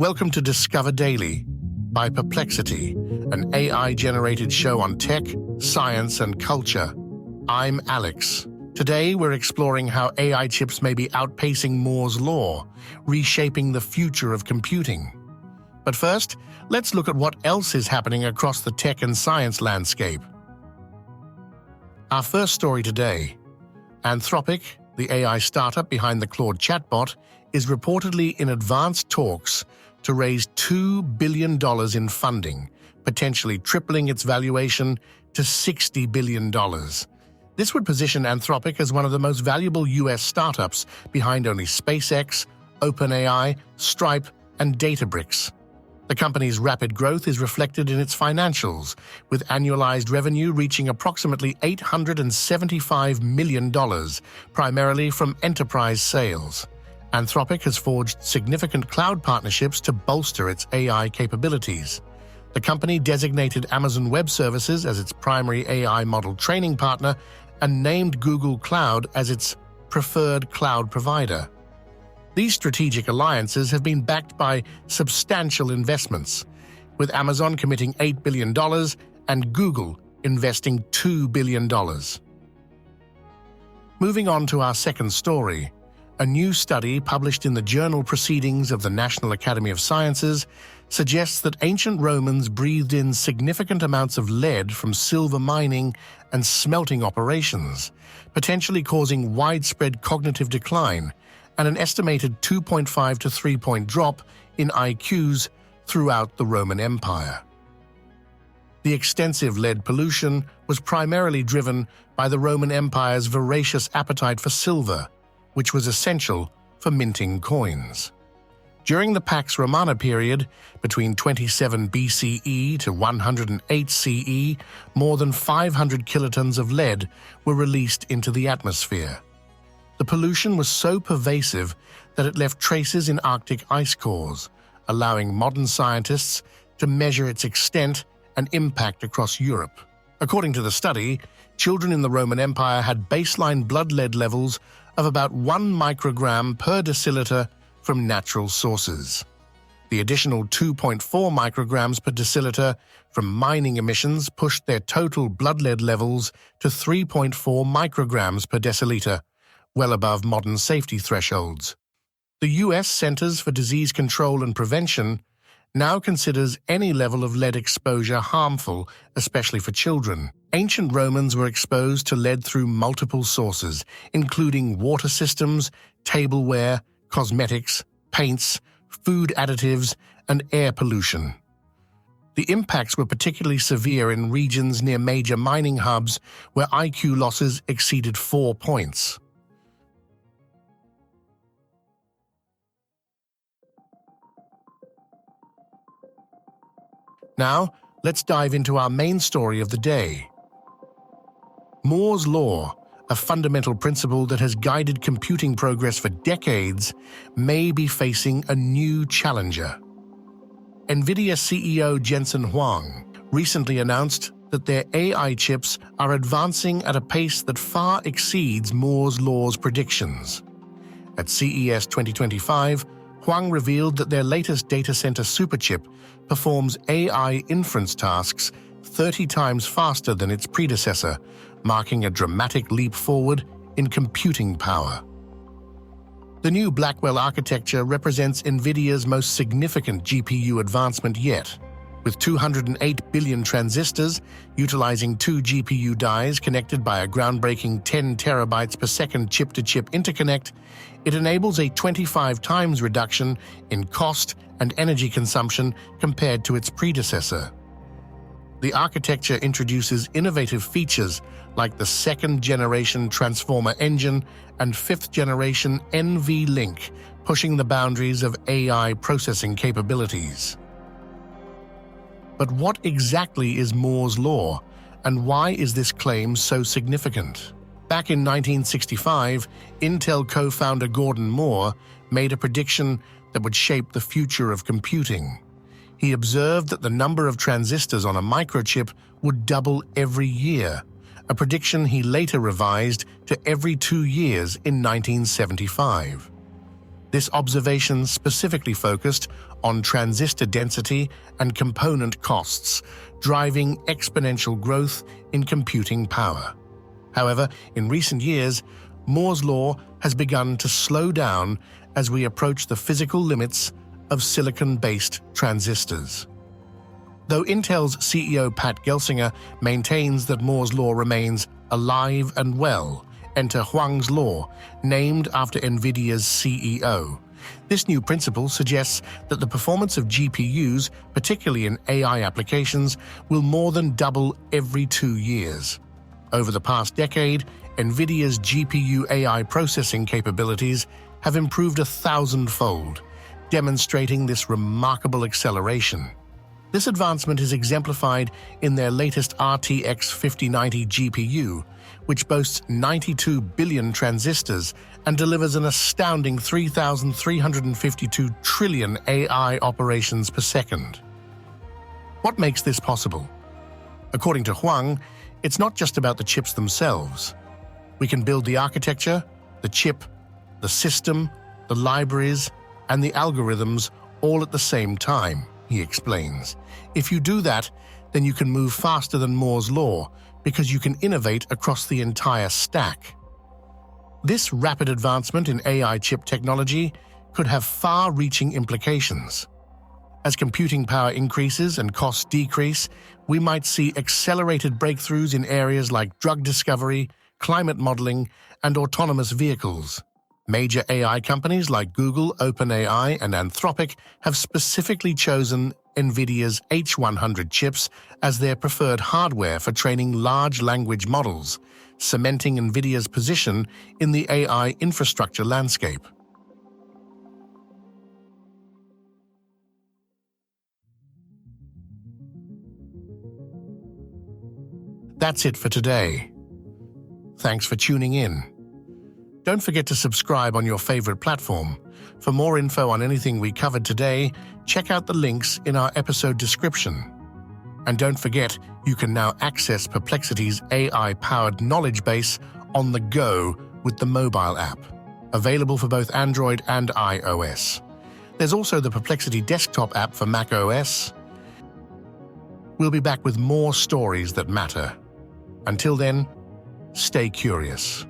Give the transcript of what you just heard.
Welcome to Discover Daily by Perplexity, an AI-generated show on tech, science, and culture. I'm Alex. Today, we're exploring how AI chips may be outpacing Moore's law, reshaping the future of computing. But first, let's look at what else is happening across the tech and science landscape. Our first story today. Anthropic, the AI startup behind the Claude chatbot, is reportedly in advanced talks to raise $2 billion in funding, potentially tripling its valuation to $60 billion. This would position Anthropic as one of the most valuable US startups behind only SpaceX, OpenAI, Stripe, and Databricks. The company's rapid growth is reflected in its financials, with annualized revenue reaching approximately $875 million, primarily from enterprise sales. Anthropic has forged significant cloud partnerships to bolster its AI capabilities. The company designated Amazon Web Services as its primary AI model training partner and named Google Cloud as its preferred cloud provider. These strategic alliances have been backed by substantial investments, with Amazon committing $8 billion and Google investing $2 billion. Moving on to our second story. A new study published in the journal Proceedings of the National Academy of Sciences suggests that ancient Romans breathed in significant amounts of lead from silver mining and smelting operations, potentially causing widespread cognitive decline and an estimated 2.5 to 3-point drop in IQs throughout the Roman Empire. The extensive lead pollution was primarily driven by the Roman Empire's voracious appetite for silver, which was essential for minting coins. During the Pax Romana period, between 27 BCE to 108 CE, more than 500 kilotons of lead were released into the atmosphere. The pollution was so pervasive that it left traces in Arctic ice cores, allowing modern scientists to measure its extent and impact across Europe. According to the study, children in the Roman Empire had baseline blood lead levels of about 1 microgram per deciliter from natural sources. The additional 2.4 micrograms per deciliter from mining emissions pushed their total blood lead levels to 3.4 micrograms per deciliter, well above modern safety thresholds. The U.S. Centers for Disease Control and Prevention now considers any level of lead exposure harmful, especially for children. Ancient Romans were exposed to lead through multiple sources, including water systems, tableware, cosmetics, paints, food additives, and air pollution. The impacts were particularly severe in regions near major mining hubs where IQ losses exceeded 4 points. Now, let's dive into our main story of the day. Moore's law, a fundamental principle that has guided computing progress for decades, may be facing a new challenger. NVIDIA CEO Jensen Huang recently announced that their AI chips are advancing at a pace that far exceeds Moore's law's predictions. At CES 2025, Huang revealed that their latest data center Superchip performs AI inference tasks 30 times faster than its predecessor, marking a dramatic leap forward in computing power. The new Blackwell architecture represents NVIDIA's most significant GPU advancement yet. With 208 billion transistors, utilizing 2 GPU dies connected by a groundbreaking 10 terabytes per second chip-to-chip interconnect, it enables a 25 times reduction in cost and energy consumption compared to its predecessor. The architecture introduces innovative features like the 2nd-generation transformer engine and 5th-generation NVLink, pushing the boundaries of AI processing capabilities. But what exactly is Moore's law, and why is this claim so significant? Back in 1965, Intel co-founder Gordon Moore made a prediction that would shape the future of computing. He observed that the number of transistors on a microchip would double every year, a prediction he later revised to every 2 years in 1975. This observation specifically focused on transistor density and component costs, driving exponential growth in computing power. However, in recent years, Moore's law has begun to slow down as we approach the physical limits of silicon-based transistors. Though Intel's CEO Pat Gelsinger maintains that Moore's law remains alive and well, enter Huang's law, named after NVIDIA's CEO. This new principle suggests that the performance of GPUs, particularly in AI applications, will more than double every 2 years. Over the past decade, NVIDIA's GPU AI processing capabilities have improved 1,000-fold, demonstrating this remarkable acceleration. This advancement is exemplified in their latest RTX 5090 GPU, which boasts 92 billion transistors and delivers an astounding 3,352 trillion AI operations per second. What makes this possible? According to Huang, it's not just about the chips themselves. We can build the architecture, the chip, the system, the libraries, and the algorithms all at the same time, he explains. If you do that, then you can move faster than Moore's law because you can innovate across the entire stack. This rapid advancement in AI chip technology could have far-reaching implications. As computing power increases and costs decrease, we might see accelerated breakthroughs in areas like drug discovery, climate modeling, and autonomous vehicles. Major AI companies like Google, OpenAI, and Anthropic have specifically chosen NVIDIA's H100 chips as their preferred hardware for training large language models, cementing NVIDIA's position in the AI infrastructure landscape. That's it for today. Thanks for tuning in. Don't forget to subscribe on your favorite platform. For more info on anything we covered today, check out the links in our episode description. And don't forget, you can now access Perplexity's AI-powered knowledge base on the go with the mobile app, available for both Android and iOS. There's also the Perplexity desktop app for macOS. We'll be back with more stories that matter. Until then, stay curious.